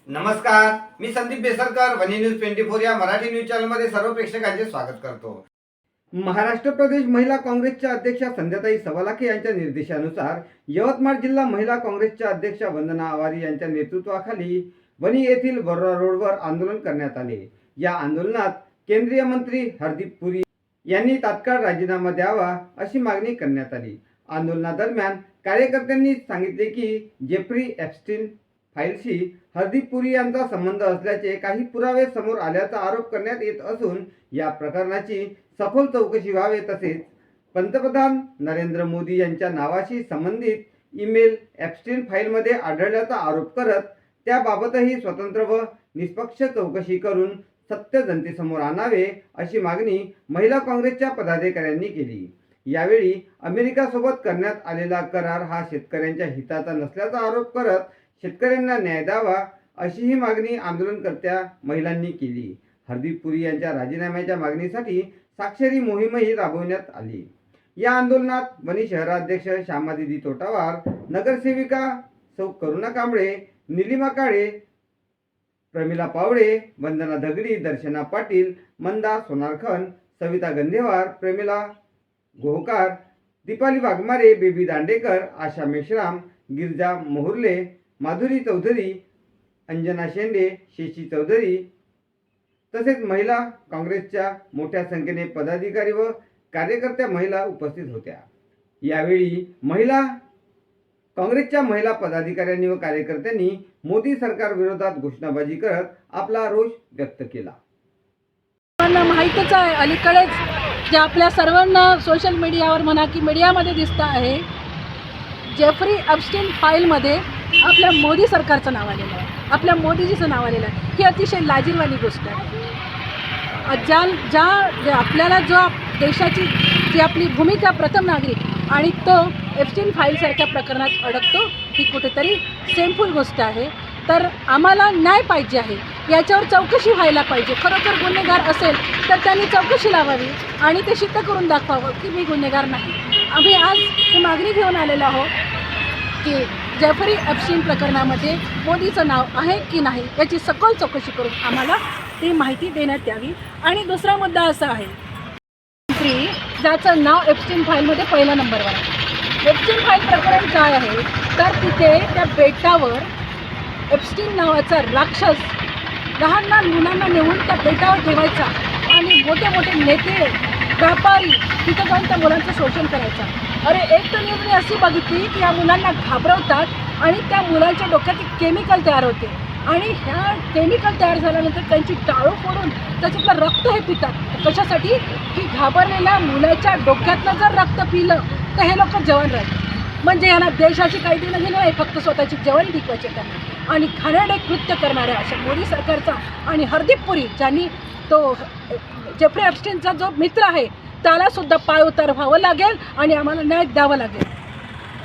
नमस्कार, मी संदीप बेसरकर, वनी न्यूज 24 या मराठी न्यूज चॅनलमध्ये सर्व प्रेक्षकांचे स्वागत करतो। महाराष्ट्र प्रदेश महिला काँग्रेसच्या अध्यक्षा संध्याताई सवालाखे यांच्या निर्देशानुसार यवतमाळ जिल्हा महिला काँग्रेसच्या अध्यक्षा वंदना आवारी यांच्या नेतृत्वाखाली वनी येथील बरोरा रोडवर आंदोलन करण्यात आले। या आंदोलनात केंद्रीय मंत्री हरदीप पुरी यांनी तात्काळ राजीनामा द्यावा अशी मागणी करण्यात आली। आंदोलनादरम्यान कार्यकर्त्यांनी सांगितले की जेफ्री एप्स्टीन फाईलशी हरदीप पुरी यांचा संबंध असल्याचे काही पुरावे समोर आल्याचा आरोप करण्यात येत असून या प्रकरणाची सखोल चौकशी व्हावी, तसेच पंतप्रधान नरेंद्र मोदी यांच्या नावाशी संबंधित ईमेल एप्स्टीन फाईलमध्ये आढळल्याचा आरोप करत त्याबाबतही स्वतंत्र व निष्पक्ष चौकशी करून सत्य जनतेसमोर आणावे अशी मागणी महिला काँग्रेसच्या पदाधिकाऱ्यांनी केली। यावेळी अमेरिकासोबत करण्यात आलेला करार हा शेतकऱ्यांच्या हिताचा नसल्याचा आरोप करत शेतकऱ्यांना न्याय द्यावा अशीही मागणी आंदोलनकर्त्या महिलांनी केली। हरदीप पुरी यांच्या राजीनाम्याच्या मागणीसाठी साक्षरी मोहीमही राबवण्यात आली। या आंदोलनात वनी शहराध्यक्ष श्यामादिदी तोटावार, नगरसेविका सौ करुणा कांबळे, निलिमा काळे, प्रमिला पावडे, वंदना दगडी, दर्शना पाटील, मंदा सोनारखन, सविता गंधेवार, प्रेमिला गोहकार, दीपाली वाघमारे, बेबी दांडेकर, आशा मेश्राम, गिरजा मोहुर्ले, माधुरी चौधरी, अंजना शेंडे, शेशी चौधरी तसेच महिला काँग्रेसच्या मोठ्या संख्येने पदाधिकारी व कार्यकर्त्या महिला उपस्थित होत्या। यावेळी महिला काँग्रेसच्या महिला पदाधिकाऱ्यांनी व कार्यकर्त्यांनी मोदी सरकार विरोधात घोषणाबाजी करत आपला रोष व्यक्त केला। पण माहितीच आहे, अलीकडेच जे आपल्या सर्वांना सोशल मीडियावर म्हणा की मीडियामध्ये दिसत आहे, जेफ्री एप्स्टीन फाईलमध्ये आपल्या मोदी सरकारचं नाव आलेलं आहे, आपल्या मोदीजीचं नाव आलेलं आहे। ही अतिशय लाजिरवाणी गोष्ट आहे। आपल्याला जो देशाची जी आपली भूमिका प्रथम नागरिक आणि तो एप्स्टीन फाईलसारख्या प्रकरणात अडकतो, ही कुठेतरी सेमफुल गोष्ट आहे। तर आम्हाला न्याय पाहिजे आहे, याच्यावर चौकशी व्हायला पाहिजे। खरोखर गुन्हेगार असेल तर त्यांनी चौकशी लावावी आणि ते सिद्ध करून दाखवावं की मी गुन्हेगार नाही। आम्ही आज ही मागणी घेऊन आलेलो आहोत की जेफ्री एप्स्टीन प्रकरणामध्ये मोदीचं नाव आहे की नाही याची सखोल चौकशी करून आम्हाला ती माहिती देण्यात यावी। आणि दुसरा मुद्दा असा आहे, मंत्री ज्याचं नाव एप्स्टीन फाईलमध्ये पहिल्या नंबरवर आहे। एप्स्टीन फाईल प्रकरण काय आहे तर तिथे त्या बेटावर एप्स्टीन नावाचा राक्षस लहान लहान मुलांना नेऊन त्या बेटावर ठेवायचा आणि मोठे मोठे नेते व्यापारी तिथं जाऊन त्या मुलांचं शोषण करायचा। अरे एक तर न्यूजने अशी बघितली की या मुलांना घाबरवतात आणि त्या मुलांच्या डोक्यात केमिकल तयार होते आणि ह्या केमिकल तयार झाल्यानंतर त्यांची टाळं फोडून त्याच्यातलं रक्त हे पितात। कशासाठी की घाबरलेल्या मुलाच्या डोक्यातलं जर रक्त पिलं तर हे लोक जवान राहतात। म्हणजे यांना देशाची काही देणं घेणं नाही, फक्त स्वतःची जवान टिकवायची त्यांना। आणि घाणेरडे कृत्य करणाऱ्या अशा मोदी सरकारचा आणि हरदीप पुरी ज्यांनी तो जेफ्री एप्स्टीनचा जो मित्र आहे त्याला सुद्धा पाय उतार व्हावं लागेल आणि आम्हाला न्याय द्यावा लागेल।